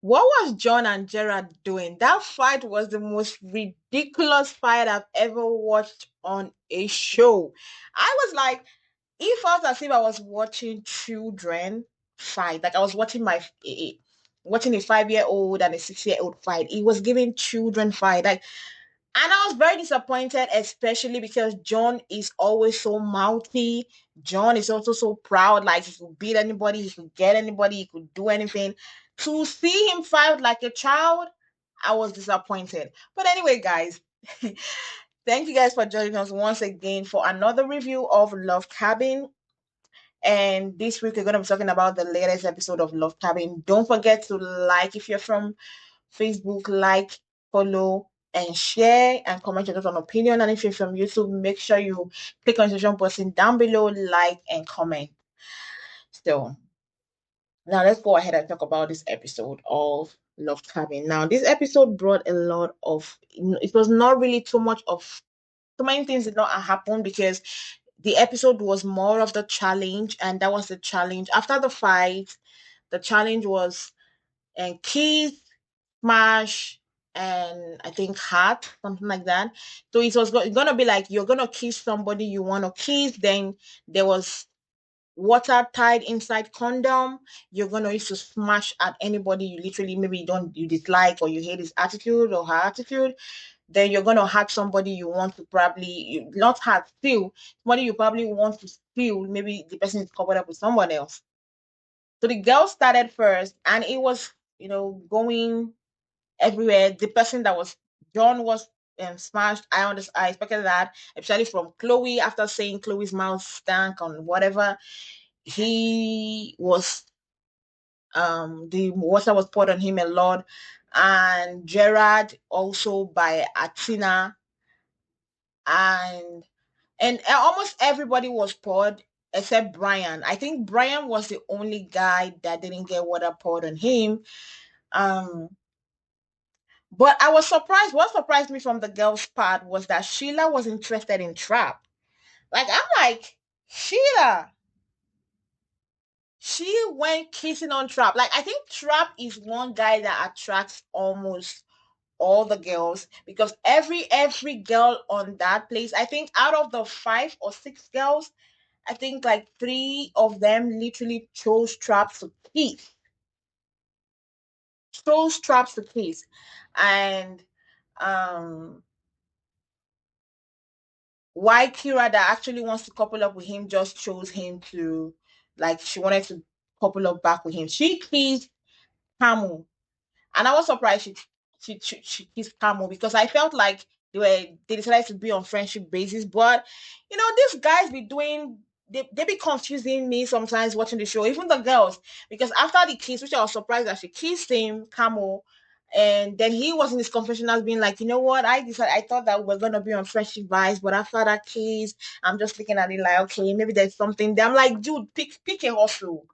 What was John and Gerard doing? That fight was the most ridiculous fight I've ever watched on a show. I was like, it felt as if I was watching children fight. Like I was watching watching a 5 year old and a 6 year old fight. It was giving children fight. Like, and I was very disappointed, especially because John is always so mouthy. John is also so proud, like he could beat anybody, he could get anybody, he could do anything. To see him fight like a child, I was disappointed. But anyway, guys, thank you guys for joining us once again for another review of Love Cabin. And this week we're going to be talking about the latest episode of Love Cabin. Don't forget to like if you're from Facebook, like, follow, and share and comment your thoughts on opinion. And if you're from YouTube, make sure you click on the subscription button down below, like, and comment. So now let's go ahead and talk about this episode of Love Cabin. Now, this episode brought a lot of it was not really too much of too many things did not happen because the episode was more of the challenge, and that was the challenge. After the fight, the challenge was and Keith, Smash, and I think Heart, something like that. So it was gonna be like you're gonna kiss somebody you wanna kiss. Then there was water tied inside condom. You're gonna use to smash at anybody you literally maybe you dislike or you hate his attitude or her attitude. Then you're gonna hurt somebody you want to not hurt, steal somebody you probably want to steal. Maybe the person is covered up with someone else. So the girl started first, and it was going everywhere. The person that was John was smashed. I expected that, especially from Chloe. After saying Chloe's mouth stank on whatever, he was the water was poured on him a lot, and Gerard also by Atina, and almost everybody was poured except Brian. I think Brian was the only guy that didn't get water poured on him. Um, but I was surprised. What surprised me from the girl's part was that Sheila was interested in Trap. Like I'm like, Sheila, she went kissing on Trap. Like I think Trap is one guy that attracts almost all the girls because every girl on that place, I think out of the 5 or 6 girls, I think like 3 of them literally chose traps to kiss, and um why Kira that actually wants to couple up with him just chose him to, like, she wanted to couple up back with him. She kissed Camu, and I was surprised she kissed Camu because I felt like they decided to be on friendship basis. But these guys be doing they be confusing me sometimes watching the show, even the girls, because after the kiss, which I was surprised that she kissed him, Camu, and then he was in his confessionals being like, you know what, I thought that we're gonna be on friendship vibes, but after that kiss, I'm just looking at it like, okay, maybe there's something there. I'm like, dude, pick a hustle.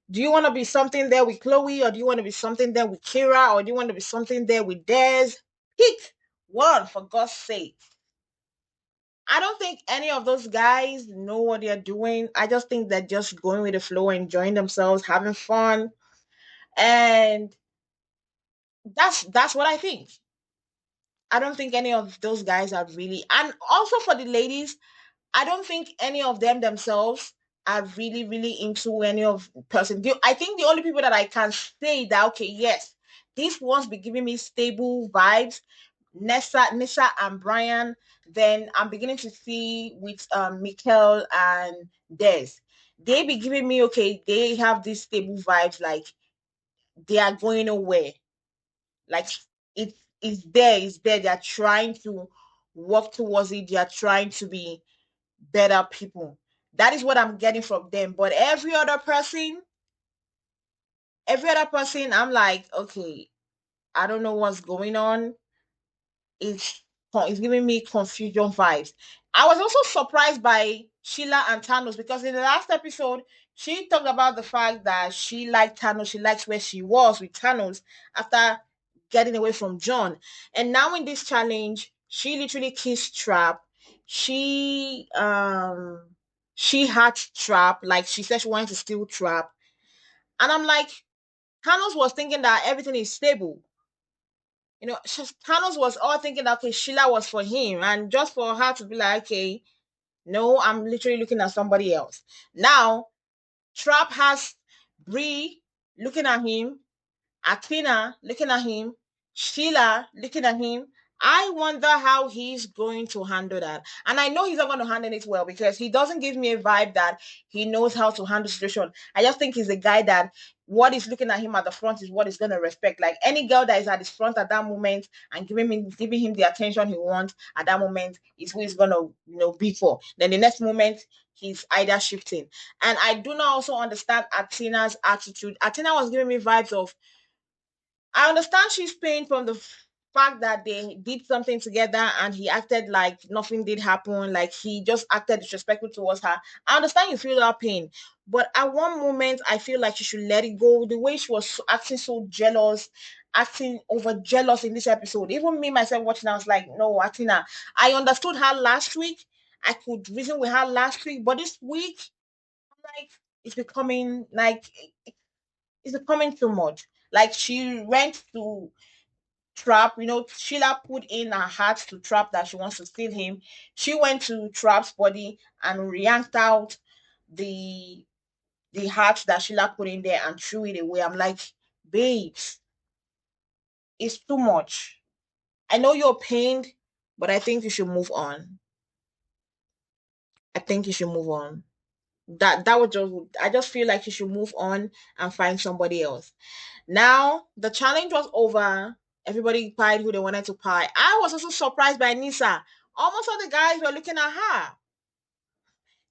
Do you want to be something there with Chloe, or do you want to be something there with Kira, or do you want to be something there with Des? Pick one, for God's sake. I don't think any of those guys know what they're doing. I just think they're just going with the flow, enjoying themselves, having fun. And that's what I think. I don't think any of those guys are really, and also for the ladies, I don't think any of them themselves are really, really into any of person. I think the only people that I can say that, okay, yes, these ones be giving me stable vibes, Nessa and Brian. Then I'm beginning to see with Mikkel and Des. They be giving me, okay, they have these stable vibes, like they are going nowhere. Like it's there. They're trying to work towards it. They are trying to be better people. That is what I'm getting from them. But every other person, I'm like, okay, I don't know what's going on. It's giving me confusion vibes. I was also surprised by Sheila and Thanos because in the last episode, she talked about the fact that she liked Thanos. She likes where she was with Thanos after getting away from John. And now in this challenge, she literally kissed Trap. She um she had Trap. Like she said she wanted to steal Trap. And I'm like, Thanos was thinking that everything is stable. Thanos was all thinking that, okay, Sheila was for him, and just for her to be like, okay, no, I'm literally looking at somebody else. Now, Trap has Bree looking at him, Athena looking at him, Sheila looking at him. I wonder how he's going to handle that. And I know he's not going to handle it well because he doesn't give me a vibe that he knows how to handle situation. I just think he's a guy that what is looking at him at the front is what he's going to respect. Like any girl that is at his front at that moment and giving him the attention he wants at that moment is who he's going to be for. Then the next moment he's either shifting. And I do not also understand Athena's attitude. Athena was giving me vibes of I understand she's pained from the fact that they did something together and he acted like nothing did happen, like he just acted disrespectful towards her. I understand you feel that pain, but at one moment, I feel like she should let it go. The way she was acting so jealous, acting over jealous in this episode. Even me myself watching, I was like, no, Atina. I understood her last week. I could reason with her last week, but this week, like, it's becoming like it's becoming too much. Like she went to Trap, Sheila put in her heart to Trap that she wants to steal him. She went to Trap's body and yanked out the the heart that Sheila put in there and threw it away. I'm like, babes, it's too much. I know you're pained, but I think you should move on. I think you should move on. That would just I just feel like you should move on and find somebody else. Now the challenge was over. Everybody pied who they wanted to pie. I was also surprised by Nisa. Almost all the guys were looking at her.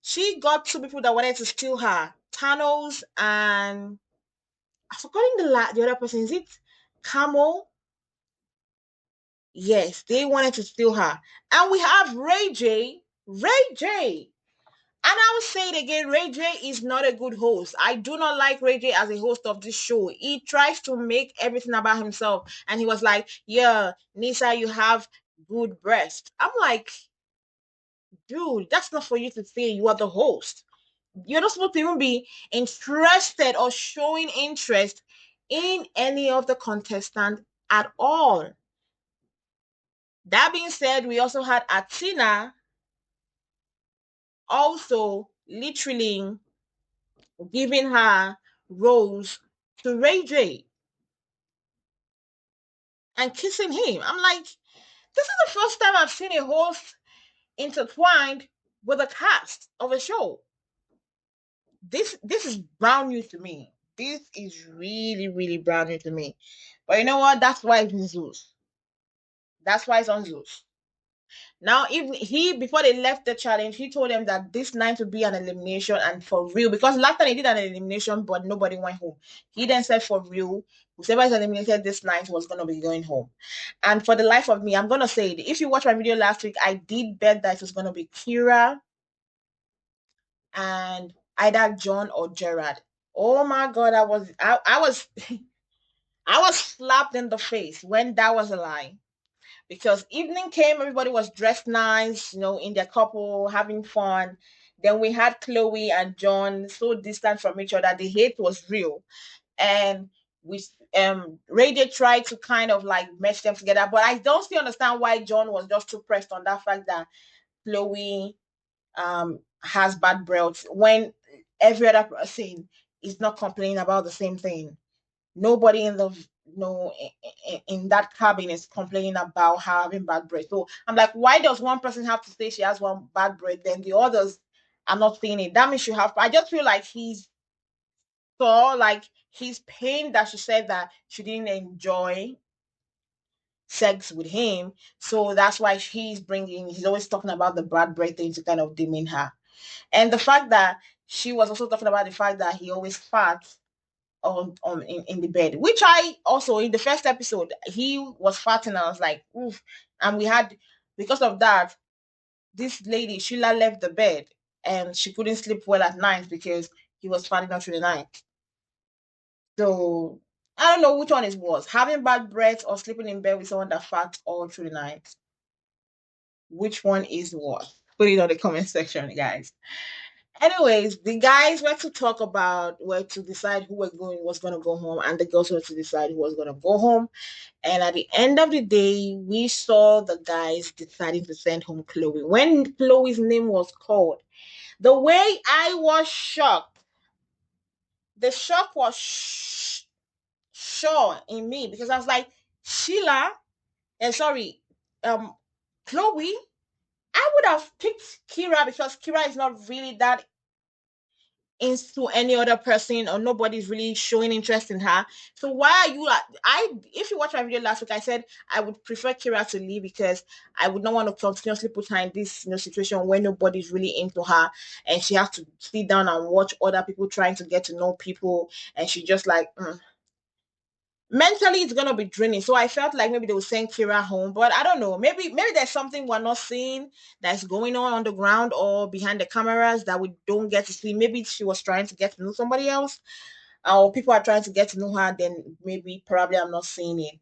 She got two people that wanted to steal her. Thanos and I've forgotten the other person. Is it Camel? Yes, they wanted to steal her. And we have Ray J. Ray J. And I will say it again, Ray J is not a good host. I do not like Ray J as a host of this show. He tries to make everything about himself. And he was like, yeah, Nisa, you have good breast. I'm like, dude, that's not for you to say. You are the host. You're not supposed to even be interested or showing interest in any of the contestants at all. That being said, we also had Athena also literally giving her rose to Ray J and kissing him. I'm like, this is the first time I've seen a host intertwined with a cast of a show. This is brand new to me. This is really, really brand new to me. But you know what? That's why it's in Zeus. That's why it's on Zeus. Now, if he before they left the challenge, he told them that this night would be an elimination and for real. Because last time he did an elimination, but nobody went home. He then said for real, whoever is eliminated this night was gonna be going home. And for the life of me, I'm gonna say it. If you watched my video last week, I did bet that it was gonna be Kira and either John or Gerard. Oh my god, I was I was slapped in the face when that was a lie because evening came, everybody was dressed nice, in their couple, having fun. Then we had Chloe and John so distant from each other. The hate was real. And we Ray J tried to kind of like mesh them together, but I don't still understand why John was just too pressed on that fact that Chloe has bad breath when every other person is not complaining about the same thing. Nobody in the no in that cabin is complaining about having bad breath. So I'm like, why does one person have to say she has one bad breath, then the others are not saying it? That means you have. I just feel like he's pained that she said that she didn't enjoy sex with him. So that's why he's always talking about the bad breath thing to kind of demean her. And the fact that she was also talking about the fact that he always farts in the bed, which I also in the first episode he was farting. I was like, oof. And we had because of that, this lady Sheila left the bed and she couldn't sleep well at night because he was farting all through the night. So I don't know which one it was, having bad breath or sleeping in bed with someone that farts all through the night. Which one is what? Put it on the comment section, guys. Anyways, the guys were to talk about were to decide who was going to go home, and the girls were to decide who was going to go home. And at the end of the day, we saw the guys deciding to send home Chloe. When Chloe's name was called, the way I was shocked, the shock was sure in me because I was like, Sheila, and sorry, um, Chloe. I would have picked Kira because Kira is not really that into any other person, or nobody's really showing interest in her. So why are you like, if you watch my video last week, I said I would prefer Kira to leave because I would not want to continuously put her in this situation where nobody's really into her and she has to sit down and watch other people trying to get to know people, and she just like mentally it's gonna be draining. So I felt like maybe they would send Kira home, but I don't know. Maybe there's something we're not seeing that's going on the ground or behind the cameras that we don't get to see. Maybe she was trying to get to know somebody else, or people are trying to get to know her. Then maybe probably I'm not seeing it.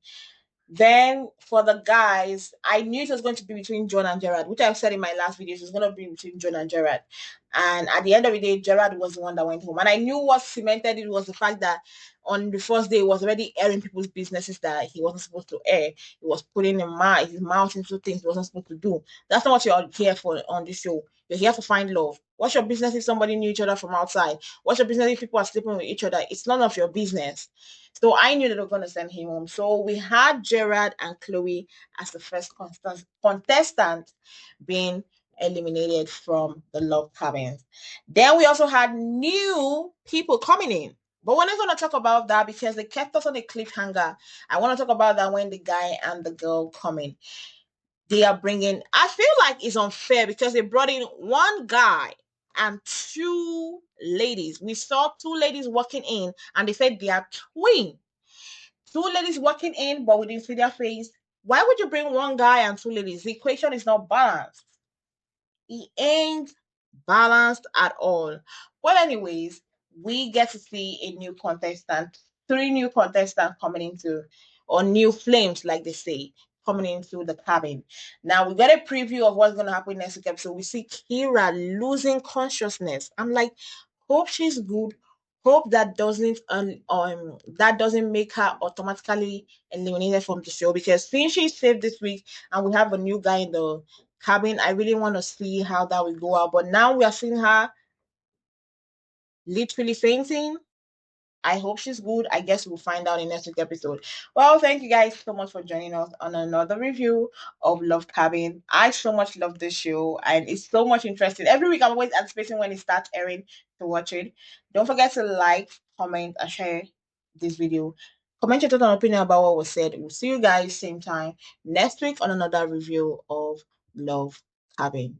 Then for the guys, I knew it was going to be between John and Gerard, which I've said in my last videos. It was going to be between John and Gerard. And at the end of the day, Gerard was the one that went home. And I knew what cemented it was the fact that on the first day, he was already airing people's businesses that he wasn't supposed to air. He was putting his mouth into things he wasn't supposed to do. That's not what you're here for on this show. You're here to find love. What's your business if somebody knew each other from outside? What's your business if people are sleeping with each other? It's none of your business. So I knew that they were going to send him home. So we had Gerard and Chloe as the first contestant being eliminated from the love cabins. Then we also had new people coming in. But we're not going to talk about that because they kept us on a cliffhanger. I want to talk about that when the guy and the girl come in. They are bringing, I feel like it's unfair because they brought in one guy and two ladies. We saw two ladies walking in and they said they are twins. Two ladies walking in, but we didn't see their face. Why would you bring one guy and two ladies? The equation is not balanced. It ain't balanced at all. Well, anyways, we get to see a new contestant, three new contestants coming into, or new flames, like they say, coming into the cabin. Now we got a preview of what's gonna happen next week episode. We see Kira losing consciousness. I'm like, hope she's good. Hope that doesn't make her automatically eliminated from the show, because since she's saved this week and we have a new guy in the cabin, I really want to see how that will go out. But now we are seeing her literally fainting. I hope she's good. I guess we'll find out in next week's episode. Well, thank you guys so much for joining us on another review of Love Cabin. I so much love this show and it's so much interesting. Every week I'm always anticipating when it starts airing to watch it. Don't forget to like, comment, and share this video. Comment your thoughts and opinion about what was said. We'll see you guys same time next week on another review of Love Cabin.